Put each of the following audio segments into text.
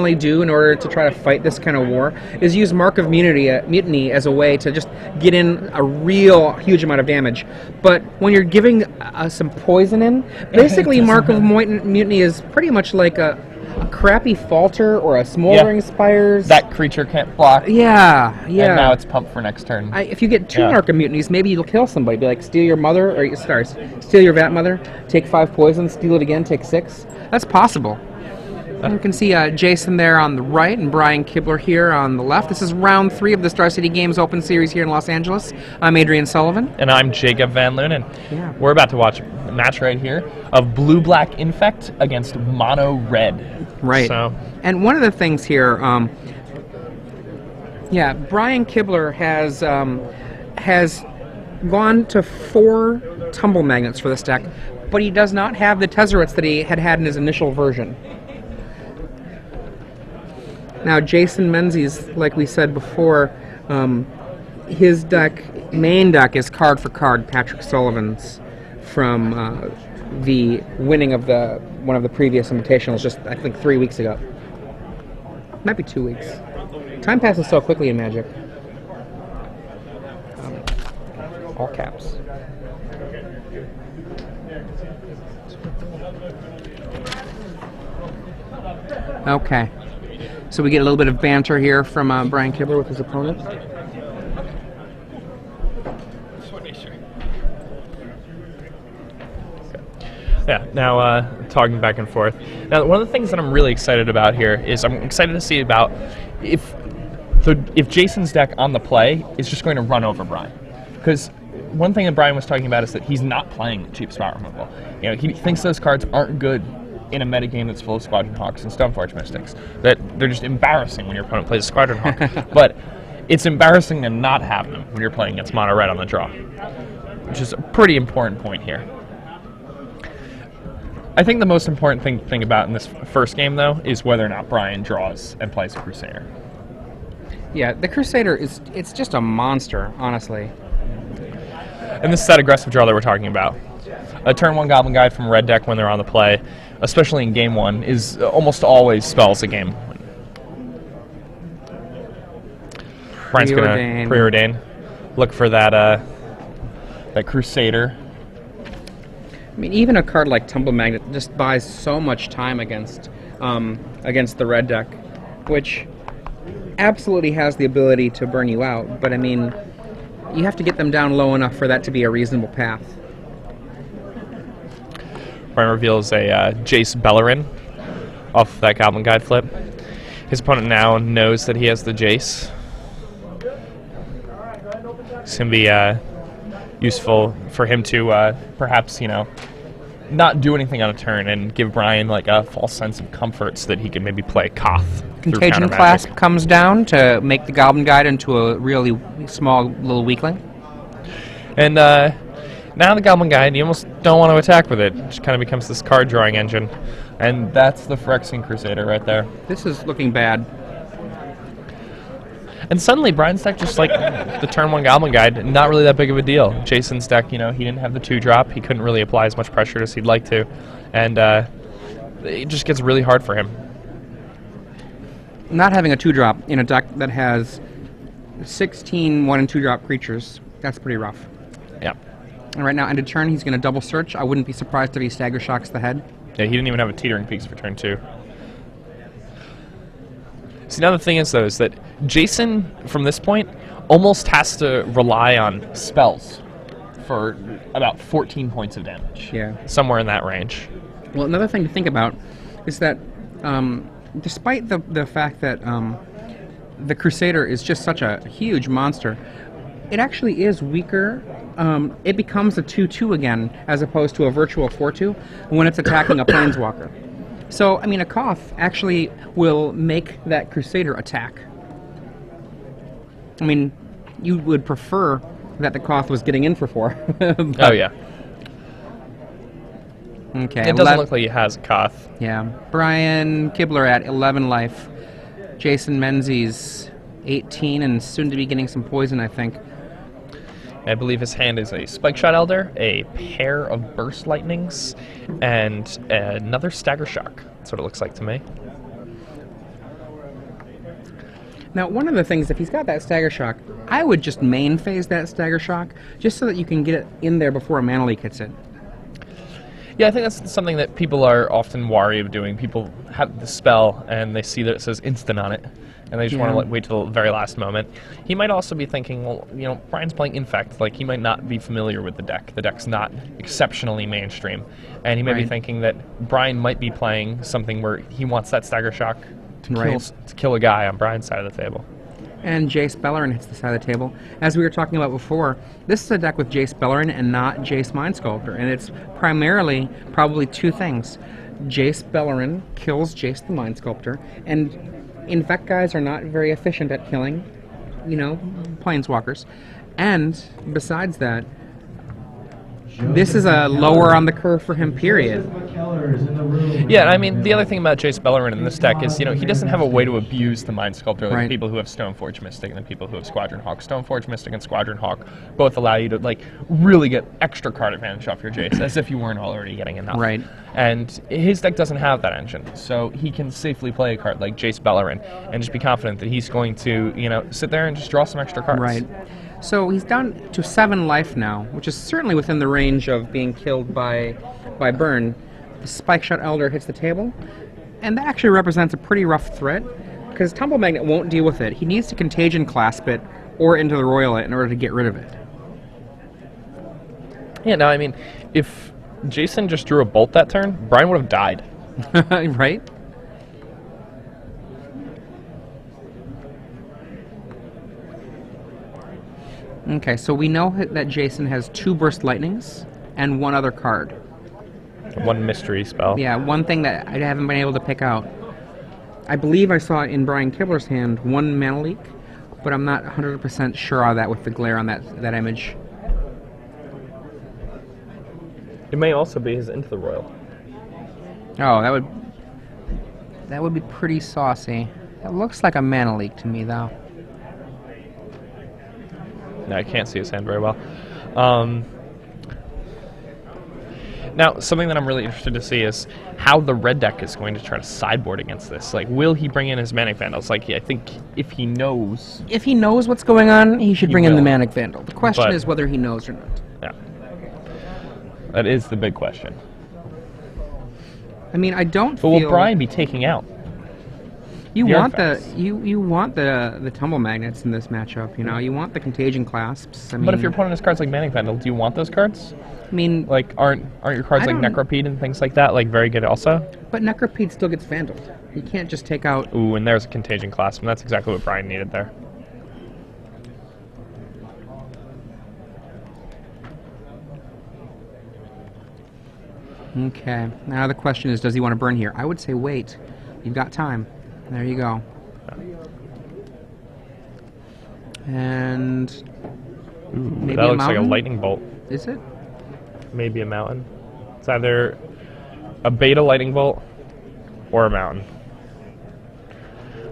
fundamentally do in order to try to fight this kind of war is use Mark of Mutiny as a way to just get in a real huge amount of damage. But when you're giving some poison in, basically Mark of Mutiny is pretty much like a crappy Falter or a Smoldering Spires. That creature can't block. Yeah. And now it's pumped for next turn. If you get 2 Mark of Mutinies, maybe you'll kill somebody. Be like, steal your mother, or steal your Vat Mother, take 5 poison, steal it again, take 6. That's possible. And you can see Jason there on the right and Brian Kibler here on the left. This is round 3 of the Star City Games Open Series here in Los Angeles. I'm Adrian Sullivan. And I'm Jacob Van Loon. And we're about to watch a match right here of Blue-Black Infect against Mono-Red. Right. So. And one of the things here, Brian Kibler has gone to 4 Tumble Magnets for this deck, but he does not have the Tezzerets that he had in his initial version. Now, Jason Menzies, like we said before, his main deck is card for card Patrick Sullivan's from the winning of one of the previous invitationals just, I think, 3 weeks ago. Might be 2 weeks. Time passes so quickly in Magic. All caps. Okay. So we get a little bit of banter here from Brian Kibler with his opponent. Yeah, now talking back and forth. Now, one of the things that I'm really excited about here is I'm excited to see about if Jason's deck on the play is just going to run over Brian. Because one thing that Brian was talking about is that he's not playing cheap spot removal. You know, he thinks those cards aren't good in a metagame that's full of Squadron Hawks and Stoneforge Mystics. That they're just embarrassing when your opponent plays a Squadron Hawk. But it's embarrassing to not have them when you're playing against Mono Red on the draw, which is a pretty important point here. I think the most important thing about in this first game, though, is whether or not Brian draws and plays a Crusader. Yeah, the Crusader it's just a monster, honestly. And this is that aggressive draw that we're talking about. A turn 1 Goblin Guide from Red deck when they're on the play, especially in game 1, is almost always spells a game. Brian's going to preordain. Look for that Crusader. I mean, even a card like Tumble Magnet just buys so much time against the Red deck, which absolutely has the ability to burn you out. But I mean, you have to get them down low enough for that to be a reasonable path. Brian reveals a Jace Bellerin off that Goblin Guide flip. His opponent now knows that he has the Jace. It's going to be useful for him to perhaps, not do anything on a turn and give Brian like a false sense of comfort so that he can maybe play Koth. Contagion Clasp comes down to make the Goblin Guide into a really small little weakling. And now the Goblin Guide, you almost don't want to attack with it. It just kind of becomes this card drawing engine. And that's the Phyrexian Crusader right there. This is looking bad. And suddenly Brian's deck just like the turn 1 Goblin Guide, not really that big of a deal. Jason's deck, he didn't have the 2-drop. He couldn't really apply as much pressure as he'd like to. And it just gets really hard for him. Not having a 2-drop in a deck that has 16 1- and 2-drop creatures, that's pretty rough. Yeah. And right now, end of turn, he's going to double search. I wouldn't be surprised if he Stagger Shocks the head. Yeah, he didn't even have a Teetering Peaks for turn 2. See, now the thing is, though, is that Jason, from this point, almost has to rely on spells for about 14 points of damage. Yeah. Somewhere in that range. Well, another thing to think about is that despite the fact that the Crusader is just such a huge monster, it actually is weaker. It becomes a 2/2 again, as opposed to a virtual 4/2 when it's attacking a Planeswalker. So, I mean, a Koth actually will make that Crusader attack. I mean, you would prefer that the Koth was getting in for 4. Oh, yeah. Okay. It doesn't look like he has a Koth. Yeah. Brian Kibler at 11 life. Jason Menzies, 18, and soon to be getting some poison, I think. I believe his hand is a Spike Shot Elder, a pair of Burst Lightnings, and another Stagger Shock. That's what it looks like to me. Now, one of the things, if he's got that Stagger Shock, I would just main phase that Stagger Shock, just so that you can get it in there before a Mana Leak hits it. Yeah, I think that's something that people are often wary of doing. People have the spell, and they see that it says instant on it, and they just want to wait till the very last moment. He might also be thinking, well, you know, Brian's playing Infect. Like, he might not be familiar with the deck. The deck's not exceptionally mainstream. And he might be thinking that Brian might be playing something where he wants that Stagger Shock to kill a guy on Brian's side of the table. And Jace Beleren hits the side of the table. As we were talking about before, this is a deck with Jace Beleren and not Jace Mind Sculptor, and it's primarily probably two things. Jace Beleren kills Jace the Mind Sculptor, and Infect guys are not very efficient at killing, you know, Planeswalkers. And besides that, this is a lower on the curve for him, period. Yeah, I mean, the other thing about Jace Beleren in this deck is, you know, he doesn't have a way to abuse the Mind Sculptor like people who have Stoneforge Mystic and the people who have Squadron Hawk. Stoneforge Mystic and Squadron Hawk both allow you to, like, really get extra card advantage off your Jace, as if you weren't already getting enough. Right. And his deck doesn't have that engine, so he can safely play a card like Jace Beleren and just be confident that he's going to, you know, sit there and just draw some extra cards. Right. So he's down to 7 life now, which is certainly within the range of being killed by burn. The Spike Shot Elder hits the table, and that actually represents a pretty rough threat, because Tumble Magnet won't deal with it. He needs to Contagion Clasp it or Into the Royal it in order to get rid of it. Yeah, no, I mean, if Jason just drew a bolt that turn, Brian would have died. Right? Okay, so we know that Jason has 2 Burst Lightnings and 1 other card. 1 mystery spell. Yeah, one thing that I haven't been able to pick out. I believe I saw in Brian Kibler's hand 1 Mana Leak, but I'm not 100% sure on that with the glare on that image. It may also be his Into the Royal. Oh, that would be pretty saucy. It looks like a Mana Leak to me, though. No, I can't see his hand very well. Now, something that I'm really interested to see is how the red deck is going to try to sideboard against this. Like, will he bring in his Manic Vandals? Like, I think if he knows... If he knows what's going on, he should bring in the Manic Vandal. The question is whether he knows or not. Yeah. That is the big question. I mean, I don't feel... But will Brian be taking out? You want the Tumble Magnets in this matchup, you know? You want the Contagion Clasps. I mean, but if your opponent has cards like Manic Vandal, do you want those cards? I mean... Like, aren't your cards like Necropede and things like that, like, very good also? But Necropede still gets Vandaled. You can't just take out... Ooh, and there's a Contagion Clasp, and that's exactly what Brian needed there. Okay. Now the question is, does he want to burn here? I would say wait. You've got time. There you go. And maybe that a looks mountain? like a lightning bolt. Is it? Maybe a mountain. It's either a beta lightning bolt or a mountain.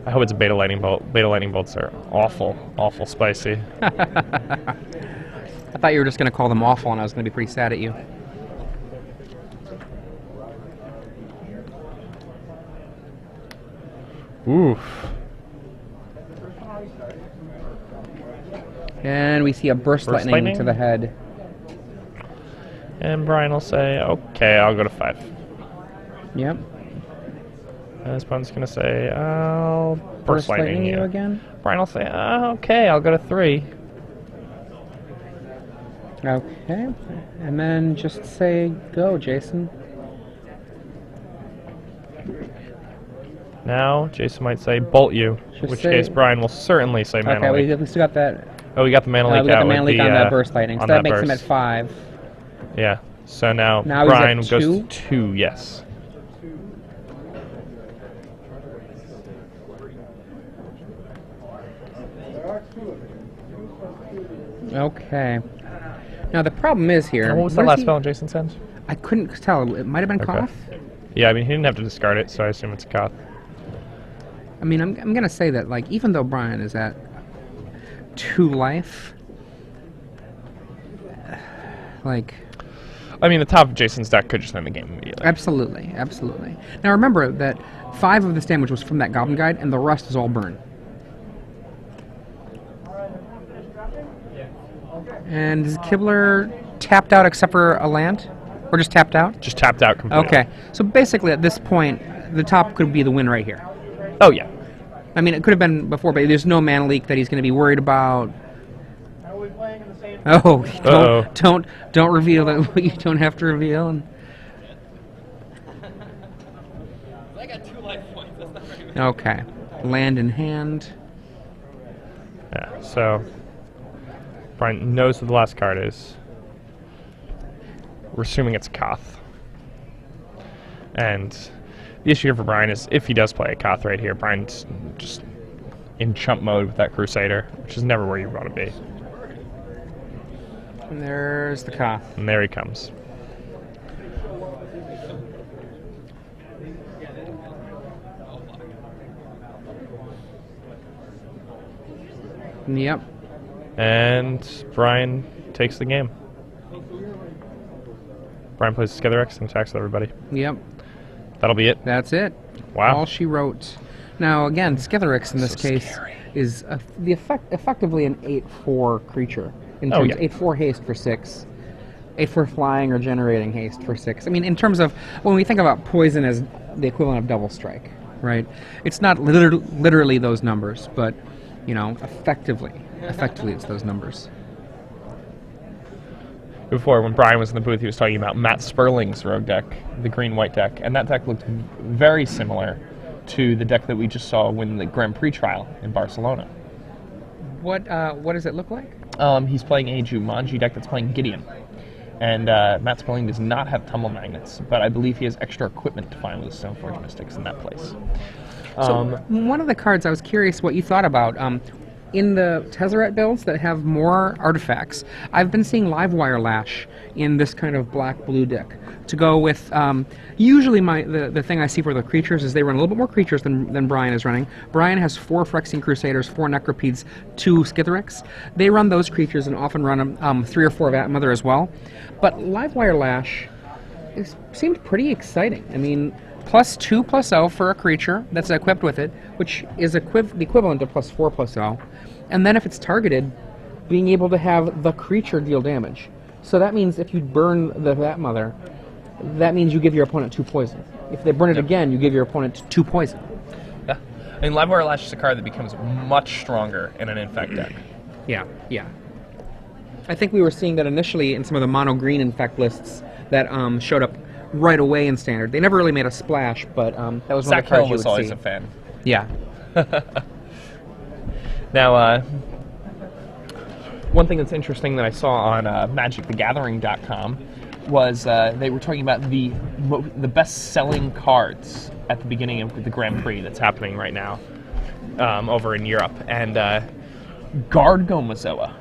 I hope it's a beta lightning bolt. Beta lightning bolts are awful, awful spicy. I thought you were just going to call them awful, and I was going to be pretty sad at you. Oof. And we see a burst lightning to the head. And Brian will say, okay, I'll go to 5. Yep. And his opponent's going to say, I'll burst lightning you again. Brian will say, okay, I'll go to 3. Okay. And then just say, go, Jason. Now, Jason might say, bolt you, in which case Brian will certainly say Mana Leak. Okay, we still got that. Oh, we got the Mana Leak out. We got the Mana Leak on that burst lightning, so that makes him at 5. Yeah, so now Brian goes to 2, yes. Okay. Now the problem is here... What was the last spell in Jason's hand? I couldn't tell. It might have been Koth. Yeah, I mean, he didn't have to discard it, so I assume it's Koth. I mean, I'm going to say that, like, even though Brian is at 2 life, like... I mean, the top of Jason's deck could just end the game immediately. Absolutely, absolutely. Now remember that 5 of this damage was from that Goblin Guide, and the rest is all burn. And is Kibler tapped out except for a land? Or just tapped out? Just tapped out completely. Okay. So basically at this point, the top could be the win right here. Oh, yeah. I mean, it could have been before, but there's no mana leak that he's going to be worried about. Are we playing in the same? Oh, don't reveal that what you don't have to reveal. I got 2 life points. That's not very good. Okay, land in hand. Yeah, so Brian knows what the last card is. We're assuming it's Koth. And the issue here for Brian is if he does play a Koth right here, Brian's just in chump mode with that Crusader, which is never where you want to be. And there's the Koth. And there he comes. Yep. And Brian takes the game. Brian plays Together X and attacks everybody. Yep. That'll be it. That's it. Wow. All she wrote. Now, again, Skitherix in this So case scary. is effectively an 8/4 creature. In Oh, terms yeah. 8/4 haste for 6. 8/4 flying or generating haste for 6. I mean, in terms of when we think about poison as the equivalent of double strike, right? It's not literally those numbers, but, you know, effectively it's those numbers. Before, when Brian was in the booth, he was talking about Matt Sperling's rogue deck, the green-white deck, and that deck looked very similar to the deck that we just saw win the Grand Prix trial in Barcelona. What does it look like? He's playing a Jumanji deck that's playing Gideon. And Matt Sperling does not have Tumble Magnets, but I believe he has extra equipment to find with the Stoneforge Mystics in that place. So one of the cards I was curious what you thought about. In the Tezzeret builds that have more artifacts, I've been seeing Livewire Lash in this kind of black-blue deck to go with. Usually, the thing I see for the creatures is they run a little bit more creatures than Brian is running. Brian has 4 Phyrexian Crusaders, 4 Necropedes, 2 Skitherix. They run those creatures and often run 3 or 4 Vat Mother as well. But Livewire Lash seemed pretty exciting. I mean, +2/+0 for a creature that's equipped with it, which is the equivalent to +4/+0. And then if it's targeted, being able to have the creature deal damage. So that means if you burn the Vat Mother, that means you give your opponent 2 poison. If they burn it again, you give your opponent 2 poison. Yeah. I mean, Livewire Lash is a card that becomes much stronger in an Infect deck. Yeah. I think we were seeing that initially in some of the mono-green Infect lists that showed up right away in Standard. They never really made a splash, but that was one of Zach the cards Hill you was would always see. a fan. Yeah. Now, one thing that's interesting that I saw on MagicTheGathering.com was they were talking about the best-selling cards at the beginning of the Grand Prix that's happening right now over in Europe, and Gargomazoa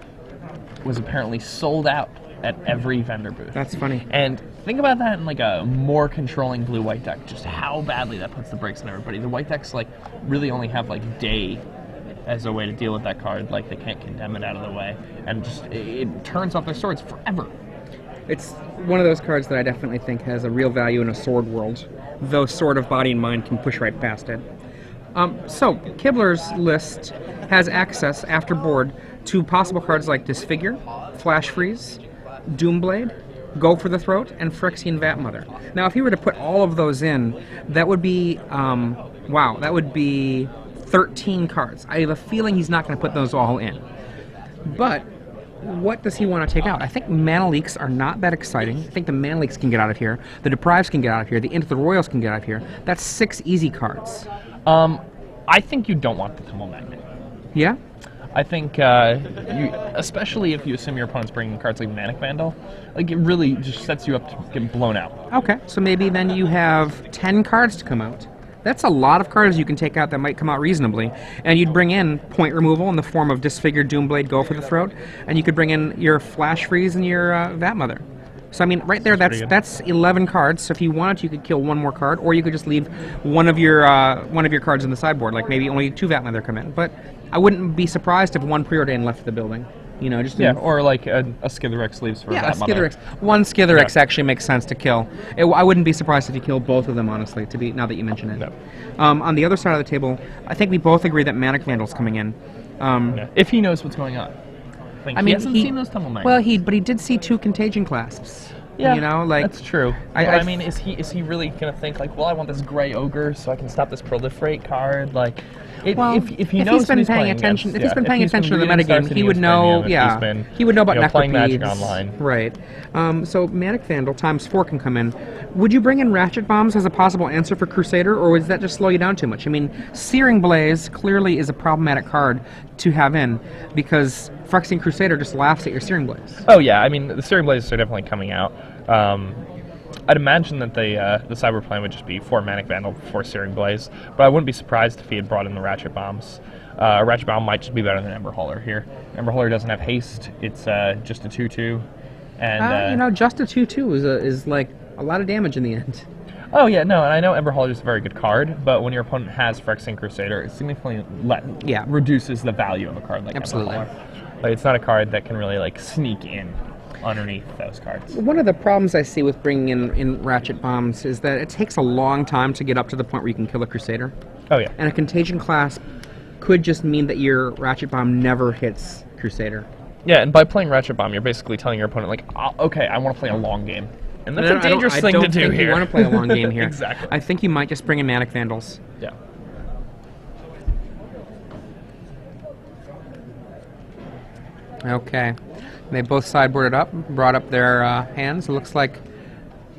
was apparently sold out at every vendor booth. That's funny. And think about that in like a more controlling blue-white deck, just how badly that puts the brakes on everybody. The white decks like really only have like Day as a way to deal with that card, like they can't condemn it out of the way, and just it turns off their swords forever. It's one of those cards that I definitely think has a real value in a sword world, though Sword of Body and Mind can push right past it. So, Kibler's list has access, after board, to possible cards like Disfigure, Flash Freeze, Doomblade, Go for the Throat, and Phyrexian Vat Mother. Now, if he were to put all of those in, that would be, that would be 13 cards. I have a feeling he's not going to put those all in. But what does he want to take out? I think Mana Leaks are not that exciting. I think the Mana Leaks can get out of here. The Deprives can get out of here. The Into the Royals can get out of here. That's 6 easy cards. I think you don't want the Tumble Magnet. Yeah? I think, especially if you assume your opponent's bringing cards like Manic Vandal, like it really just sets you up to get blown out. Okay, so maybe then you have 10 cards to come out. That's a lot of cards you can take out that might come out reasonably. And you'd bring in point removal in the form of Disfigure, Doomblade, Go for the Throat, and you could bring in your Flash Freeze and your Vat Mother. So I mean, right there, that's 11 cards. So if you wanted to, you could kill one more card, or you could just leave one of your cards in the sideboard, like maybe only 2 Vat Mother come in. But I wouldn't be surprised if 1 Preordain left the building. You know, just or like a Skitherix leaves for a Vat Mother. Skitherix. One Skitherix actually makes sense to kill. I wouldn't be surprised if you killed both of them, honestly. Now that you mention it. No. On the other side of the table, I think we both agree that Manic Vandal's coming in. If he knows what's going on. think. I mean, he hasn't seen those Tumble Knights. Well, but he did see 2 Contagion clasps. Yeah, you know, like that's true. I mean, is he really gonna think like, well, I want this gray ogre so I can stop this proliferate card? Like, if he knows he's been who paying attention, if he's been paying attention to the metagame, he would know. Yeah, he would know about playing Necropedes. Magic Online. Right. So Manic Vandal ×4 can come in. Would you bring in Ratchet Bombs as a possible answer for Crusader, or would that just slow you down too much? I mean, Searing Blaze clearly is a problematic card to have in because Phyrexian Crusader just laughs at your Searing Blaze. Oh yeah, I mean the Searing Blazes are definitely coming out. I'd imagine that the Cyber plan would just be 4 Manic Vandal, 4 Searing Blaze, but I wouldn't be surprised if he had brought in the Ratchet Bombs. Ratchet Bomb might just be better than Ember Hauler here. Ember Hauler doesn't have haste; it's just a 2/2, and just a 2/2 is like a lot of damage in the end. Oh yeah, no, and I know Ember Hauler is a very good card, but when your opponent has Phyrexian Crusader, it significantly reduces the value of a card like Absolutely. Ember Hauler. Like, it's not a card that can really like sneak in underneath those cards. One of the problems I see with bringing in Ratchet Bombs is that it takes a long time to get up to the point where you can kill a Crusader. Oh yeah. And a Contagion Clasp could just mean that your Ratchet Bomb never hits Crusader. Yeah, and by playing Ratchet Bomb, you're basically telling your opponent, like, okay, I want to play a long game. And that's a dangerous thing to do here. I don't think you want to play a long game here. Exactly. I think you might just bring in Manic Vandals. Yeah. Okay. They both sideboarded up, brought up their hands. It looks like...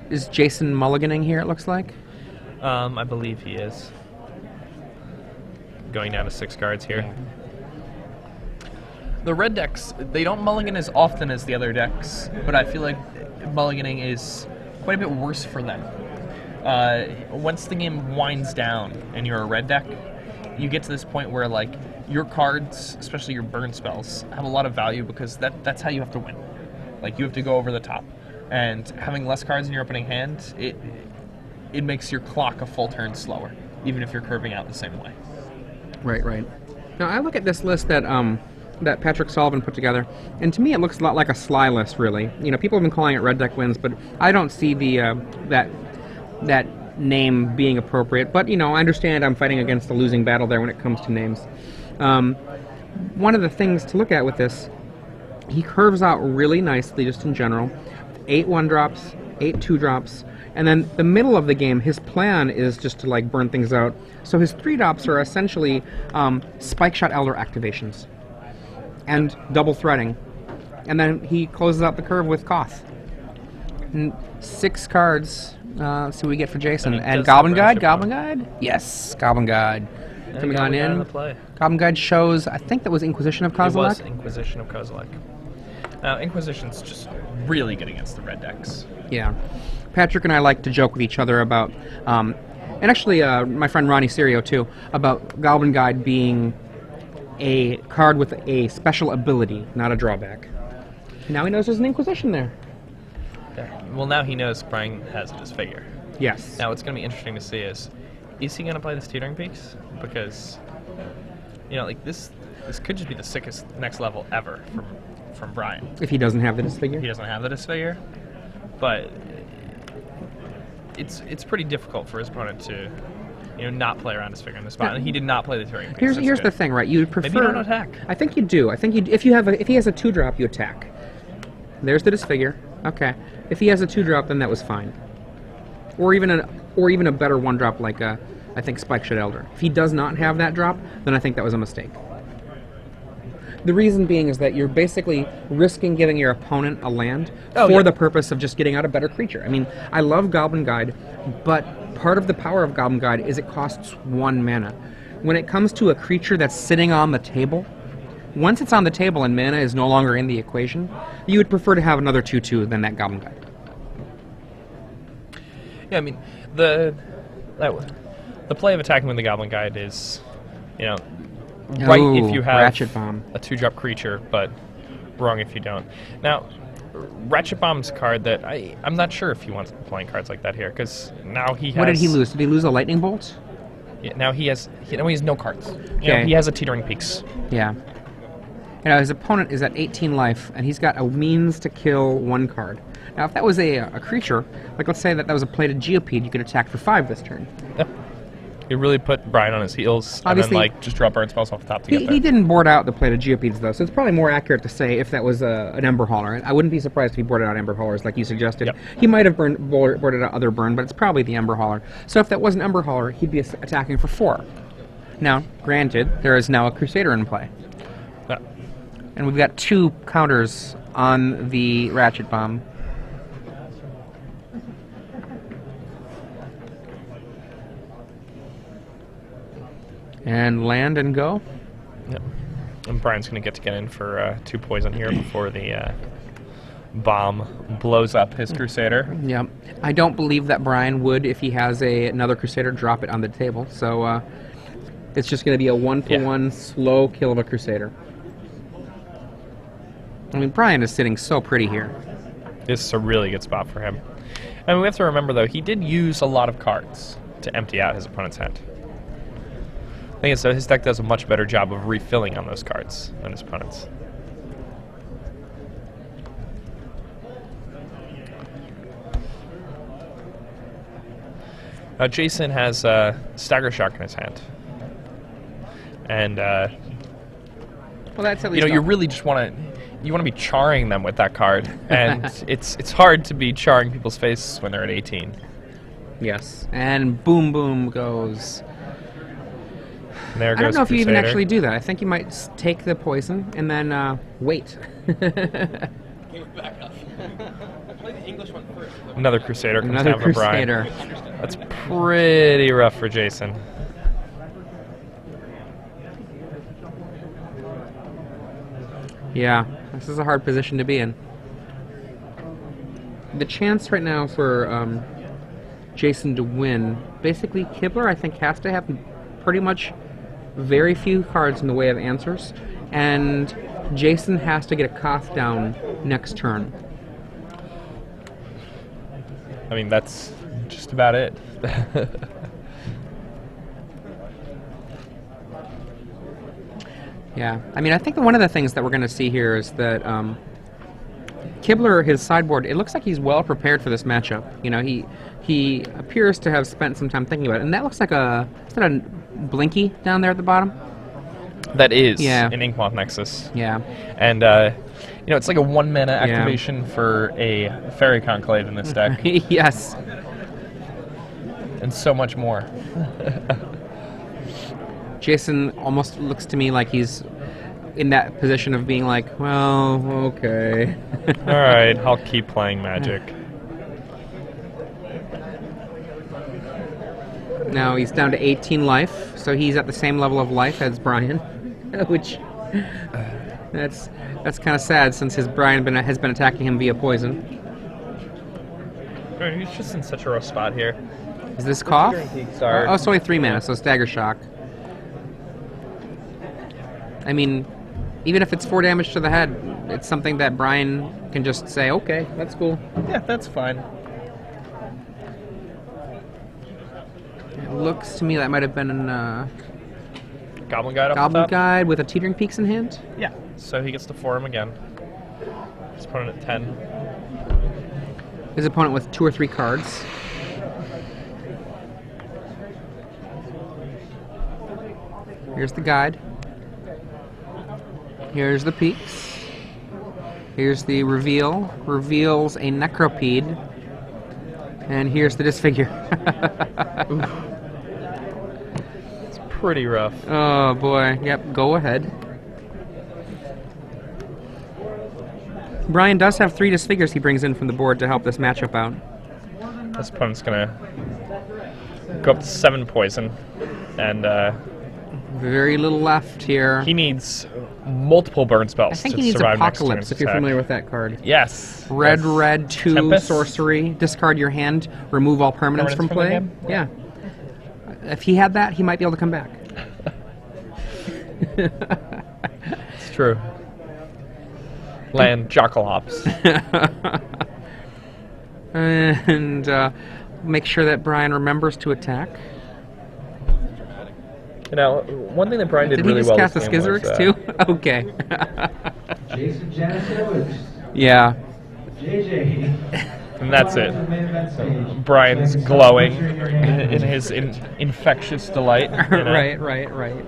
Is Jason mulliganing here, it looks like? I believe he is. Going down to 6 cards here. Yeah. The red decks, they don't mulligan as often as the other decks, but I feel like mulliganing is quite a bit worse for them. Once the game winds down and you're a red deck, you get to this point where like your cards, especially your burn spells, have a lot of value because that's how you have to win. Like you have to go over the top. And having less cards in your opening hand, it makes your clock a full turn slower, even if you're curving out the same way. Right. Now I look at this list that Patrick Sullivan put together, and to me it looks a lot like a Sly list, really. You know, people have been calling it Red Deck Wins, but I don't see the that name being appropriate. But, you know, I understand I'm fighting against a losing battle there when it comes to names. One of the things to look at with this, he curves out really nicely just in general. 8 1-drops, 8 2-drops, and then the middle of the game, his plan is just to like burn things out. So his 3-drops are essentially Spike Shot Elder activations and double threading. And then he closes out the curve with Koth. And 6 cards. Let's see what we get for Jason. And Goblin Guide? Yes, Goblin Guide. Coming on in. Goblin Guide shows, I think that was Inquisition of Kozilek. It was Inquisition of Kozilek. Now, Inquisition's just really good against the red decks. Yeah. Patrick and I like to joke with each other about, and actually my friend Ronnie Serio too, about Goblin Guide being a card with a special ability, not a drawback. Now he knows there's an Inquisition there. Well, now he knows Brian has a disfigure. Yes. Now, what's going to be interesting to see is he going to play this Teetering Peaks? Because, you know, like this could just be the sickest next level ever from Brian. If he doesn't have the disfigure? He doesn't have the disfigure, but it's pretty difficult for his opponent to, you know, not play around disfigure in the spot. And he did not play the Teetering Peaks. Here's the thing, right? You would prefer. Maybe you don't attack. I think you do. I think if he has a 2-drop, you attack. There's the disfigure. Okay. If he has a 2-drop, then that was fine. Or even a better 1-drop like I think Spike Shot Elder. If he does not have that drop, then I think that was a mistake. The reason being is that you're basically risking giving your opponent a land for the purpose of just getting out a better creature. I mean, I love Goblin Guide, but part of the power of Goblin Guide is it costs 1 mana. When it comes to a creature that's sitting on the table, once it's on the table and mana is no longer in the equation, you would prefer to have another 2/2 than that Goblin Guide. Yeah, I mean, the play of attacking with the Goblin Guide is, you know, right if you have Ratchet Bomb. a 2-drop creature, but wrong if you don't. Now, Ratchet Bomb's a card that I'm not sure if he wants to be playing cards like that here, because now he has... What did he lose? Did he lose a Lightning Bolt? Yeah, now he has no cards. Okay. You know, he has a Teetering Peaks. Yeah. You know, his opponent is at 18 life, and he's got a means to kill 1 card. Now, if that was a creature, like let's say that was a plated Geopede, you could attack for 5 this turn. Yep. He really put Brian on his heels, Obviously- and then just draw burn spells off the top to get there. He didn't board out the plate of Geopedes, though, so it's probably more accurate to say if that was an Ember Hauler. I wouldn't be surprised if he boarded out Ember Haulers like you suggested. Yep. He might have boarded out other burn, but it's probably the Ember Hauler. So if that was an Ember Hauler, he'd be attacking for 4. Now, granted, there is now a Crusader in play. Yeah. And we've got 2 counters on the Ratchet Bomb. And land and go. Yep. And Brian's going to get in for 2 poison here before the bomb blows up his Crusader. Yep. I don't believe that Brian would, if he has another Crusader, drop it on the table. So it's just going to be a 1-for-1 slow kill of a Crusader. I mean, Brian is sitting so pretty here. This is a really good spot for him. And we have to remember, though, he did use a lot of cards to empty out his opponent's hand. I think so. His deck does a much better job of refilling on those cards than his opponent's. Now Jason has Stagger Shock in his hand, and Well, that's at least you really just want to be charring them with that card, and it's hard to be charring people's faces when they're at 18. Yes. And boom, boom goes. And there I don't goes know if you even Crusader. actually do that. I think you might take the poison and then wait. Another Crusader comes Another down for Brian. Crusader. That's pretty rough for Jason. Yeah, this is a hard position to be in. The chance right now for Jason to win, basically Kibler, I think, has to have pretty much very few cards in the way of answers, and Jason has to get a Koth down next turn. I mean, that's just about it. Yeah, I mean, I think that one of the things that we're going to see here is that Kibler, his sideboard, it looks like he's well prepared for this matchup. You know, he appears to have spent some time thinking about it, and that looks like is that a Blinky down there at the bottom? That is Yeah. an Inkmoth Nexus. Yeah. And, it's like a 1-mana activation for a Fairy Conclave in this deck, Yes. and so much more. Jason almost looks to me like he's in that position of being like, well, okay. All right, I'll keep playing Magic. Now he's down to 18 life, so he's at the same level of life as Brian, which that's kind of sad since his Brian has been attacking him via poison. He's just in such a rough spot here. Is this cough? Sorry. Oh, it's only 3 mana, so Stagger Shock. I mean, even if it's 4 damage to the head, it's something that Brian can just say, okay, that's cool. Yeah, that's fine. It looks to me that might have been a Goblin Guide up Goblin top? Guide with a Teetering Peaks in hand. Yeah, so he gets to 4 him again. His opponent at 10. His opponent with 2 or 3 cards. Here's the guide. Here's the peaks. Here's the reveal. Reveals a Necropede. And here's the disfigure. It's pretty rough. Oh boy. Yep, go ahead. Brian does have 3 disfigures he brings in from the board to help this matchup out. This opponent's gonna go up to 7 poison, and Very little left here. he needs multiple burn spells I think to he needs survive Apocalypse, next if turn's you're attack. familiar with that card. Yes. Red, yes. red, 2 Tempest? sorcery. Discard your hand. Remove all permanents from Permanents from the play. game? Yeah. If he had that, he might be able to come back. It's true. Land Jockalops. And make sure that Brian remembers to attack. Now, one thing that Brian did Did really he just well cast the this game was, Skizerix too? Okay. Jason Janisowicz, Yeah. JJ. And that's it. Brian's glowing in his infectious delight. You know? Right.